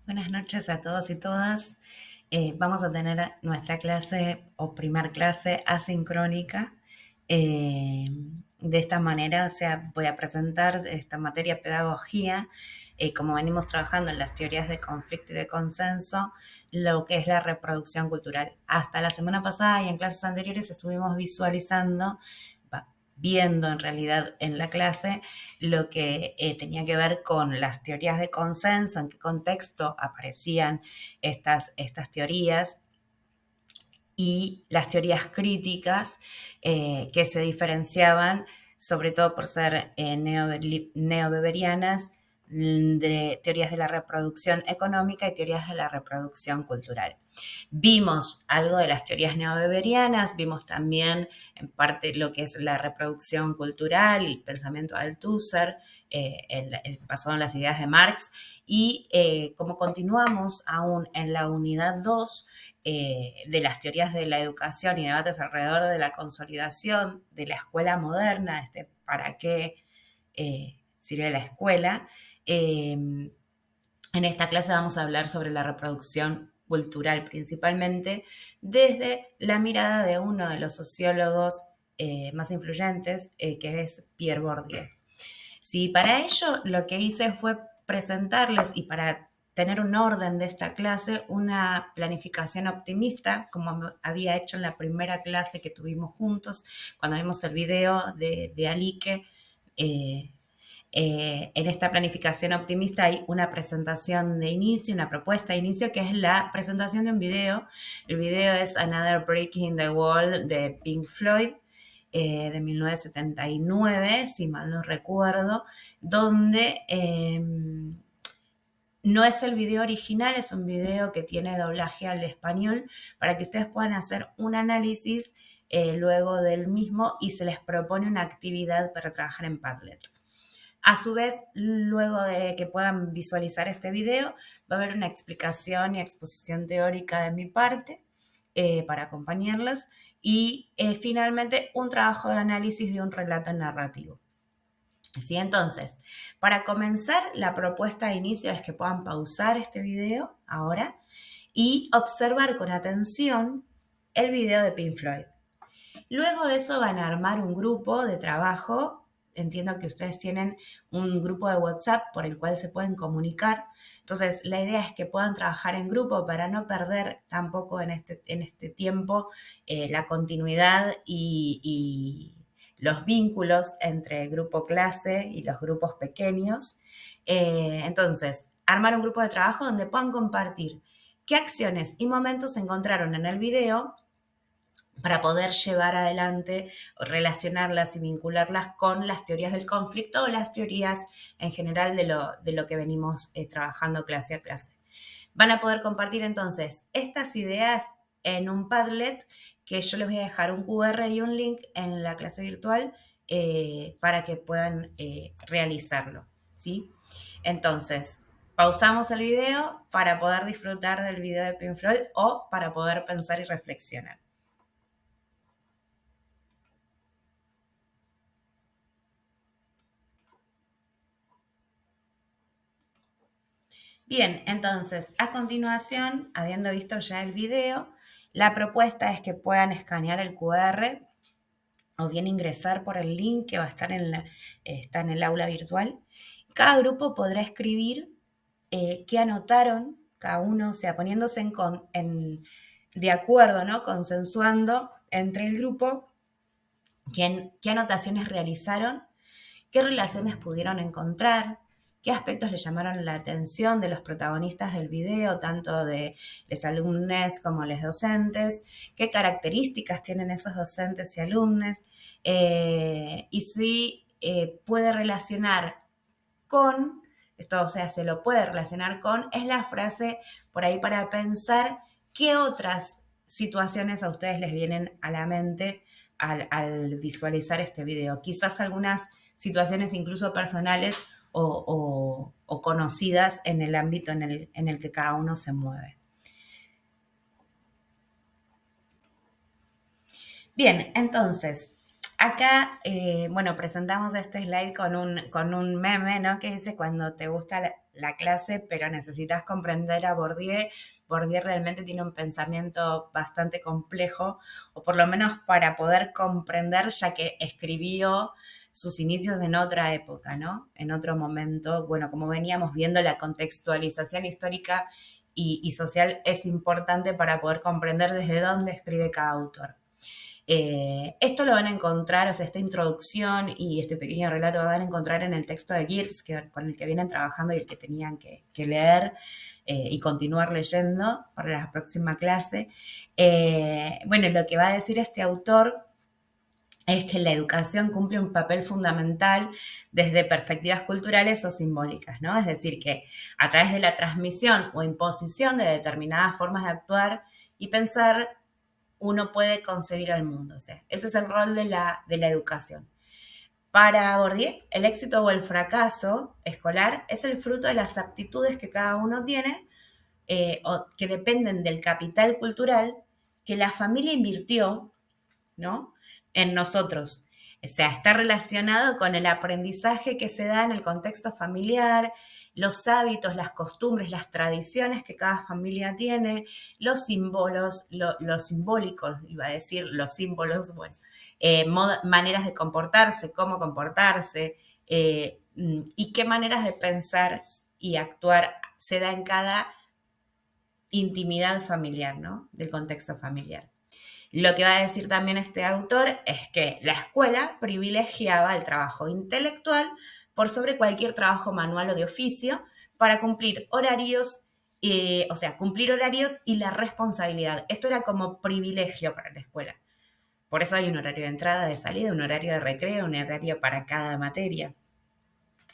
Buenas noches a todos y todas. Vamos a tener nuestra clase o primer clase asincrónica. Eh, de esta manera, o sea, voy a presentar esta materia pedagogía, como venimos trabajando en las teorías de conflicto y de consenso, lo que es la reproducción cultural. Hasta la semana pasada y en clases anteriores estuvimos visualizando, viendo en realidad en la clase lo que tenía que ver con las teorías de consenso, en qué contexto aparecían estas teorías y las teorías críticas que se diferenciaban sobre todo por ser neobeberianas, de teorías de la reproducción económica y teorías de la reproducción cultural. Vimos algo de las teorías neobeberianas, vimos también en parte lo que es la reproducción cultural, el pensamiento de Althusser, basado en las ideas de Marx, y como continuamos aún en la unidad 2 de las teorías de la educación y debates alrededor de la consolidación de la escuela moderna, para qué sirve la escuela, en esta clase vamos a hablar sobre la reproducción cultural, principalmente desde la mirada de uno de los sociólogos más influyentes, que es Pierre Bourdieu. Sí, para ello lo que hice fue presentarles, y para tener un orden de esta clase, una planificación optimista, como había hecho en la primera clase que tuvimos juntos, cuando vimos el video de Alique. En esta planificación optimista hay una presentación de inicio, una propuesta de inicio, que es la presentación de un video. El video es Another Break in the Wall de Pink Floyd, de 1979, si mal no recuerdo, donde no es el video original, es un video que tiene doblaje al español para que ustedes puedan hacer un análisis luego del mismo, y se les propone una actividad para trabajar en Padlet. A su vez, luego de que puedan visualizar este video, va a haber una explicación y exposición teórica de mi parte para acompañarlas, y finalmente un trabajo de análisis de un relato narrativo. ¿Sí? Entonces, para comenzar, la propuesta de inicio es que puedan pausar este video ahora y observar con atención el video de Pink Floyd. Luego de eso van a armar un grupo de trabajo. Entiendo que ustedes tienen un grupo de WhatsApp por el cual se pueden comunicar. Entonces, la idea es que puedan trabajar en grupo para no perder tampoco en este tiempo la continuidad y los vínculos entre el grupo clase y los grupos pequeños. Entonces, armar un grupo de trabajo donde puedan compartir qué acciones y momentos se encontraron en el video para poder llevar adelante, relacionarlas y vincularlas con las teorías del conflicto o las teorías en general de lo que venimos trabajando clase a clase. Van a poder compartir entonces estas ideas en un Padlet, que yo les voy a dejar un QR y un link en la clase virtual para que puedan realizarlo, ¿sí? Entonces, pausamos el video para poder disfrutar del video de Pink Floyd o para poder pensar y reflexionar. Bien, entonces, a continuación, habiendo visto ya el video, la propuesta es que puedan escanear el QR o bien ingresar por el link que va a estar está en el aula virtual. Cada grupo podrá escribir qué anotaron, cada uno, o sea, poniéndose de acuerdo, ¿no? Consensuando entre el grupo qué anotaciones realizaron, qué relaciones pudieron encontrar, qué aspectos le llamaron la atención de los protagonistas del video, tanto de los alumnos como los docentes, qué características tienen esos docentes y alumnos, y si puede relacionar con, esto, o sea, se lo puede relacionar con, es la frase por ahí para pensar qué otras situaciones a ustedes les vienen a la mente al visualizar este video. Quizás algunas situaciones incluso personales o conocidas en el ámbito en el que cada uno se mueve. Bien, entonces, acá, bueno, presentamos este slide con un meme, ¿no? Que dice: cuando te gusta la clase, pero necesitas comprender a Bourdieu. Bourdieu realmente tiene un pensamiento bastante complejo, o por lo menos para poder comprender, ya que escribió sus inicios en otra época, ¿no? En otro momento. Bueno, como veníamos viendo, la contextualización histórica y social es importante para poder comprender desde dónde escribe cada autor. Esto lo van a encontrar, o sea, esta introducción y este pequeño relato lo van a encontrar en el texto de Gibbs, con el que vienen trabajando y el que tenían que leer y continuar leyendo para la próxima clase. Bueno, lo que va a decir este autor es que la educación cumple un papel fundamental desde perspectivas culturales o simbólicas, ¿no? Es decir, que a través de la transmisión o imposición de determinadas formas de actuar y pensar, uno puede concebir al mundo. O sea, ese es el rol de la educación. Para Bourdieu, el éxito o el fracaso escolar es el fruto de las aptitudes que cada uno tiene o que dependen del capital cultural que la familia invirtió, ¿no?, en nosotros. O sea, está relacionado con el aprendizaje que se da en el contexto familiar, los hábitos, las costumbres, las tradiciones que cada familia tiene, los símbolos, los simbólicos, iba a decir, los símbolos, bueno, maneras de comportarse, cómo comportarse, y qué maneras de pensar y actuar se da en cada intimidad familiar, ¿no?, del contexto familiar. Lo que va a decir también este autor es que la escuela privilegiaba el trabajo intelectual por sobre cualquier trabajo manual o de oficio para cumplir horarios, o sea, cumplir horarios y la responsabilidad. Esto era como privilegio para la escuela. Por eso hay un horario de entrada, de salida, un horario de recreo, un horario para cada materia.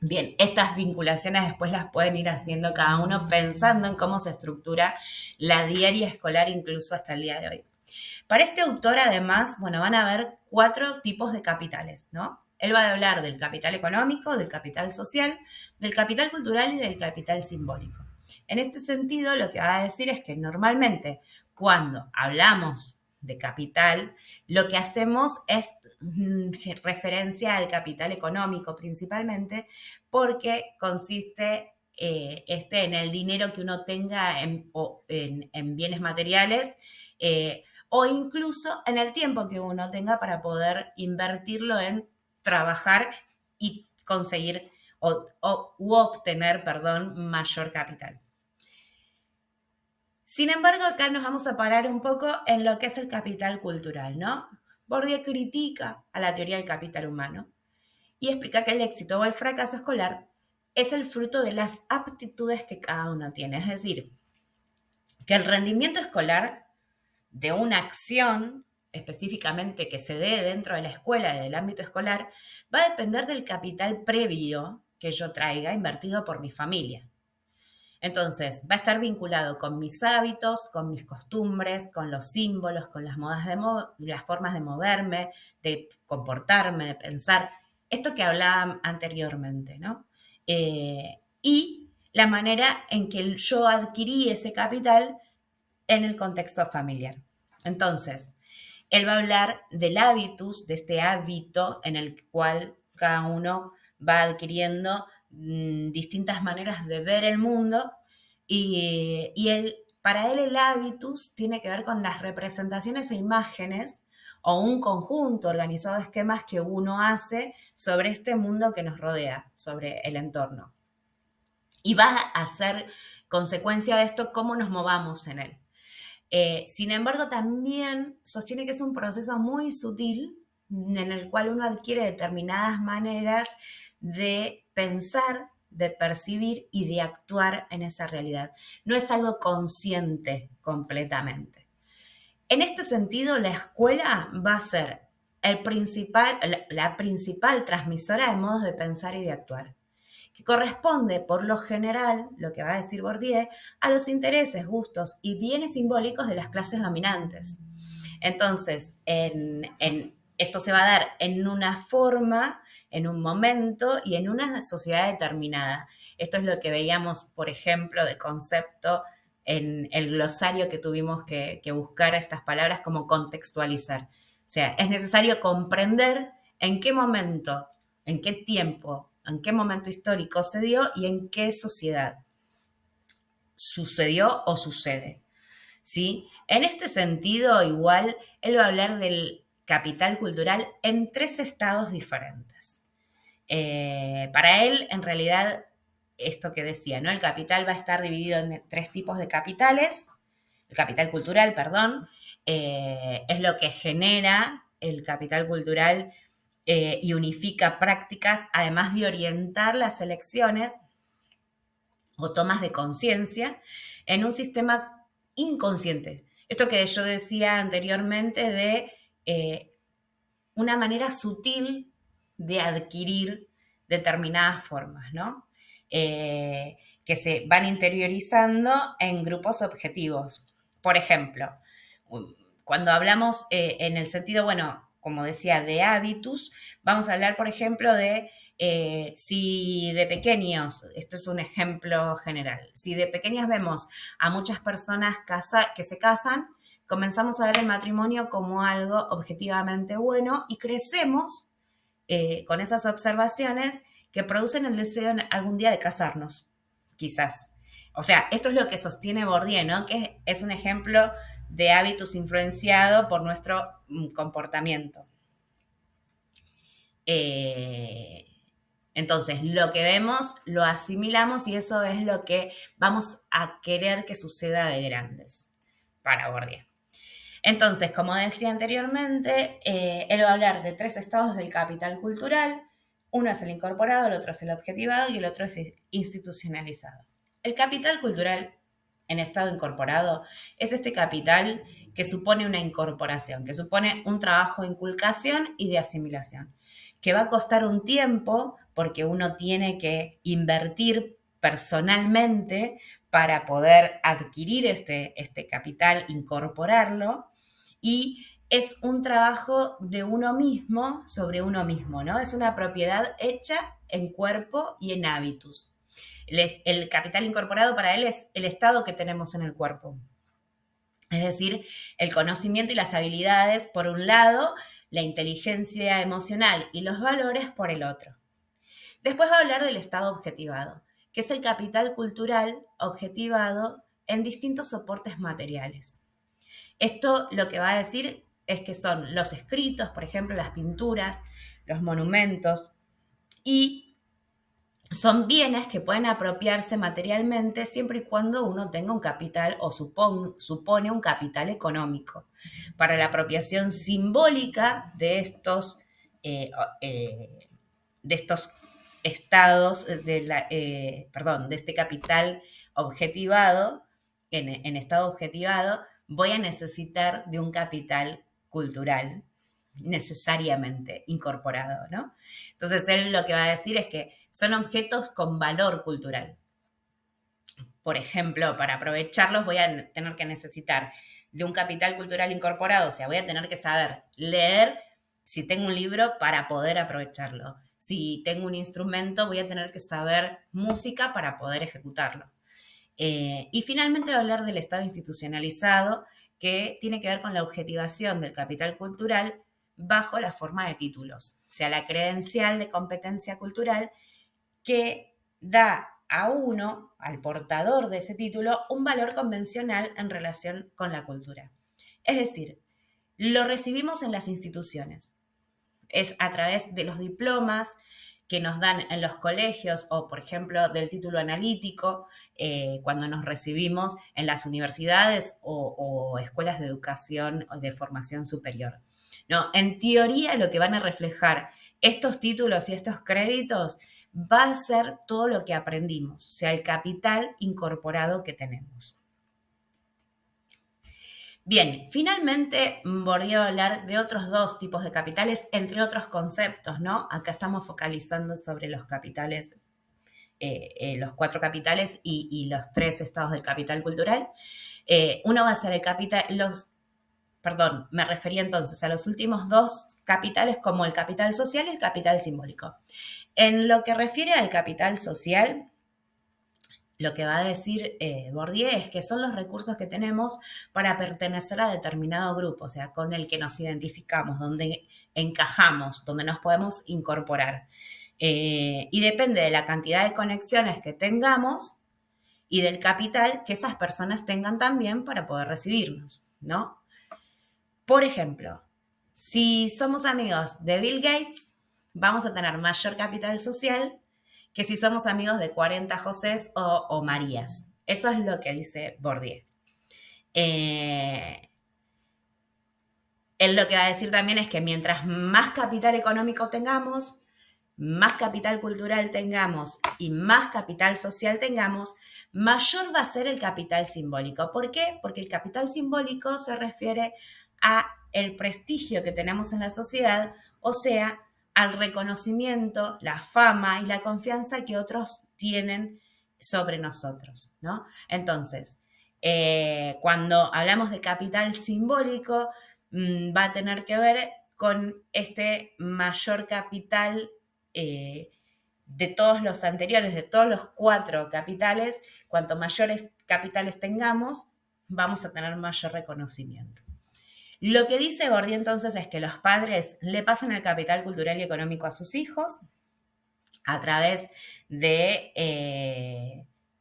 Bien, estas vinculaciones después las pueden ir haciendo cada uno pensando en cómo se estructura la diaria escolar incluso hasta el día de hoy. Para este autor, además, bueno, van a haber 4 tipos de capitales, ¿no? Él va a hablar del capital económico, del capital social, del capital cultural y del capital simbólico. En este sentido, lo que va a decir es que normalmente cuando hablamos de capital, lo que hacemos es referencia al capital económico principalmente, porque consiste en el dinero que uno tenga en bienes materiales, o incluso en el tiempo que uno tenga para poder invertirlo en trabajar y conseguir u obtener, mayor capital. Sin embargo, acá nos vamos a parar un poco en lo que es el capital cultural, ¿no? Bourdieu critica a la teoría del capital humano y explica que el éxito o el fracaso escolar es el fruto de las aptitudes que cada uno tiene. Es decir, que el rendimiento escolar de una acción específicamente que se dé dentro de la escuela y del ámbito escolar va a depender del capital previo que yo traiga invertido por mi familia. Entonces, va a estar vinculado con mis hábitos, con mis costumbres, con los símbolos, con las las formas de moverme, de comportarme, de pensar. Esto que hablaba anteriormente, ¿no? Y la manera en que yo adquirí ese capital en el contexto familiar. Entonces, él va a hablar del hábitus, de este hábito en el cual cada uno va adquiriendo distintas maneras de ver el mundo y para él el hábitus tiene que ver con las representaciones e imágenes o un conjunto organizado de esquemas que uno hace sobre este mundo que nos rodea, sobre el entorno. Y va a ser consecuencia de esto cómo nos movamos en él. Sin embargo, también sostiene que es un proceso muy sutil en el cual uno adquiere determinadas maneras de pensar, de percibir y de actuar en esa realidad. No es algo consciente completamente. En este sentido, la escuela va a ser la principal transmisora de modos de pensar y de actuar, que corresponde por lo general, lo que va a decir Bourdieu, a los intereses, gustos y bienes simbólicos de las clases dominantes. Entonces, esto se va a dar en una forma, en un momento y en una sociedad determinada. Esto es lo que veíamos, por ejemplo, de concepto en el glosario que tuvimos que buscar estas palabras, como contextualizar. O sea, es necesario comprender en qué momento, en qué tiempo, en qué momento histórico se dio y en qué sociedad sucedió o sucede. ¿Sí? En este sentido, igual, él va a hablar del capital cultural en 3 estados diferentes. Para él, en realidad, esto que decía, ¿no? El capital va a estar dividido en 3 tipos de capitales. El capital cultural, perdón, es lo que genera el capital cultural y unifica prácticas, además de orientar las elecciones o tomas de conciencia en un sistema inconsciente. Esto que yo decía anteriormente de una manera sutil de adquirir determinadas formas, ¿no? Que se van interiorizando en grupos objetivos. Por ejemplo, cuando hablamos en el sentido, bueno, como decía, de hábitus, vamos a hablar, por ejemplo, de si de pequeños, esto es un ejemplo general, si de pequeñas vemos a muchas personas que se casan, comenzamos a ver el matrimonio como algo objetivamente bueno y crecemos con esas observaciones que producen el deseo algún día de casarnos, quizás. O sea, esto es lo que sostiene Bourdieu, ¿no? Que es un ejemplo de hábitos influenciado por nuestro comportamiento. Entonces, lo que vemos lo asimilamos y eso es lo que vamos a querer que suceda de grandes para Bourdieu. Entonces, como decía anteriormente, él va a hablar de 3 estados del capital cultural. Uno es el incorporado, el otro es el objetivado y el otro es institucionalizado. El capital cultural en estado incorporado es este capital que supone una incorporación, que supone un trabajo de inculcación y de asimilación, que va a costar un tiempo porque uno tiene que invertir personalmente para poder adquirir este capital, incorporarlo, y es un trabajo de uno mismo sobre uno mismo, ¿no? Es una propiedad hecha en cuerpo y en hábitus. El capital incorporado para él es el estado que tenemos en el cuerpo. Es decir, el conocimiento y las habilidades por un lado, la inteligencia emocional y los valores por el otro. Después va a hablar del estado objetivado, que es el capital cultural objetivado en distintos soportes materiales. Esto lo que va a decir es que son los escritos, por ejemplo, las pinturas, los monumentos, y son bienes que pueden apropiarse materialmente siempre y cuando uno tenga un capital o supone un capital económico. Para la apropiación simbólica de estos estados, de este capital objetivado, en estado objetivado, voy a necesitar de un capital cultural necesariamente incorporado, ¿no? Entonces él lo que va a decir es que son objetos con valor cultural. Por ejemplo, para aprovecharlos voy a tener que necesitar de un capital cultural incorporado, o sea, voy a tener que saber leer si tengo un libro para poder aprovecharlo. Si tengo un instrumento, voy a tener que saber música para poder ejecutarlo. Y finalmente voy a hablar del estado institucionalizado, que tiene que ver con la objetivación del capital cultural bajo la forma de títulos, o sea, la credencial de competencia cultural que da a uno, al portador de ese título, un valor convencional en relación con la cultura. Es decir, lo recibimos en las instituciones. Es a través de los diplomas que nos dan en los colegios o, por ejemplo, del título analítico, cuando nos recibimos en las universidades o escuelas de educación o de formación superior. No, en teoría lo que van a reflejar estos títulos y estos créditos va a ser todo lo que aprendimos, o sea, el capital incorporado que tenemos. Bien, finalmente Bourdieu va a hablar de otros 2 tipos de capitales, entre otros conceptos, ¿no? Acá estamos focalizando sobre los capitales, los 4 capitales y los 3 estados del capital cultural. Uno va a ser el capital, me refería entonces a los últimos 2 capitales como el capital social y el capital simbólico. En lo que refiere al capital social, lo que va a decir Bourdieu es que son los recursos que tenemos para pertenecer a determinado grupo, o sea, con el que nos identificamos, donde encajamos, donde nos podemos incorporar. Y depende de la cantidad de conexiones que tengamos y del capital que esas personas tengan también para poder recibirnos, ¿no? Por ejemplo, si somos amigos de Bill Gates, vamos a tener mayor capital social que si somos amigos de 40 Josés o Marías. Eso es lo que dice Bourdieu. Él lo que va a decir también es que mientras más capital económico tengamos, más capital cultural tengamos y más capital social tengamos, mayor va a ser el capital simbólico. ¿Por qué? Porque el capital simbólico se refiere a el prestigio que tenemos en la sociedad, o sea, al reconocimiento, la fama y la confianza que otros tienen sobre nosotros, ¿no? Entonces, cuando hablamos de capital simbólico, va a tener que ver con este mayor capital de todos los anteriores, de todos los 4 capitales. Cuanto mayores capitales tengamos, vamos a tener mayor reconocimiento. Lo que dice Bourdieu entonces es que los padres le pasan el capital cultural y económico a sus hijos a través de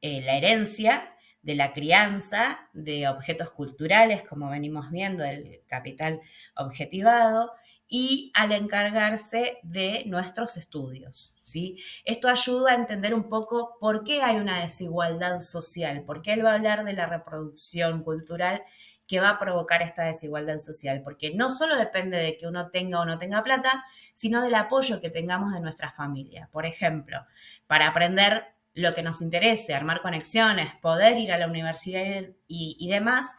la herencia, de la crianza, de objetos culturales, como venimos viendo, del capital objetivado, y al encargarse de nuestros estudios, ¿sí? Esto ayuda a entender un poco por qué hay una desigualdad social, por qué él va a hablar de la reproducción cultural que va a provocar esta desigualdad social, porque no solo depende de que uno tenga o no tenga plata, sino del apoyo que tengamos de nuestra familia. Por ejemplo, para aprender lo que nos interese, armar conexiones, poder ir a la universidad y demás,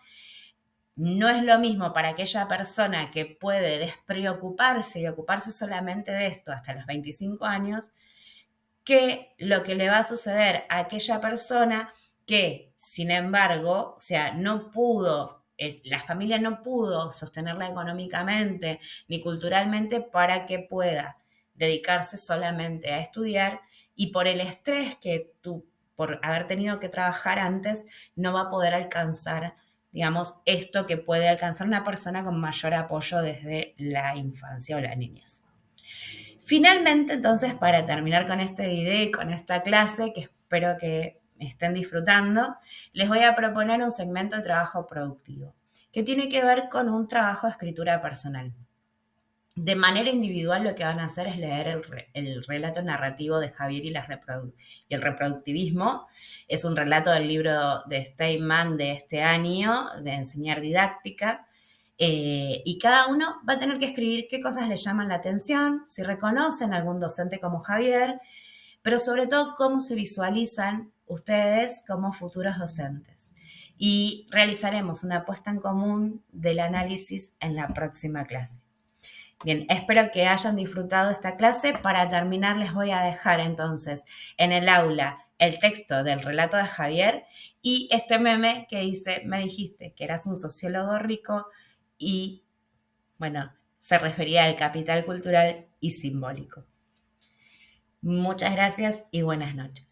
no es lo mismo para aquella persona que puede despreocuparse y ocuparse solamente de esto hasta los 25 años, que lo que le va a suceder a aquella persona que, sin embargo, o sea, no pudo, la familia no pudo sostenerla económicamente ni culturalmente para que pueda dedicarse solamente a estudiar, y por el estrés que tú, por haber tenido que trabajar antes, no va a poder alcanzar, digamos, esto que puede alcanzar una persona con mayor apoyo desde la infancia o la niñez. Finalmente, entonces, para terminar con este video y con esta clase, que espero que estén disfrutando, les voy a proponer un segmento de trabajo productivo, que tiene que ver con un trabajo de escritura personal. De manera individual lo que van a hacer es leer el relato narrativo de Javier y el reproductivismo. Es un relato del libro de Steinman de este año, de Enseñar Didáctica, y cada uno va a tener que escribir qué cosas le llaman la atención, si reconocen a algún docente como Javier, pero sobre todo cómo se visualizan ustedes como futuros docentes. Y realizaremos una puesta en común del análisis en la próxima clase. Bien, espero que hayan disfrutado esta clase. Para terminar, les voy a dejar entonces en el aula el texto del relato de Javier y este meme que dice: me dijiste que eras un sociólogo rico, y, bueno, se refería al capital cultural y simbólico. Muchas gracias y buenas noches.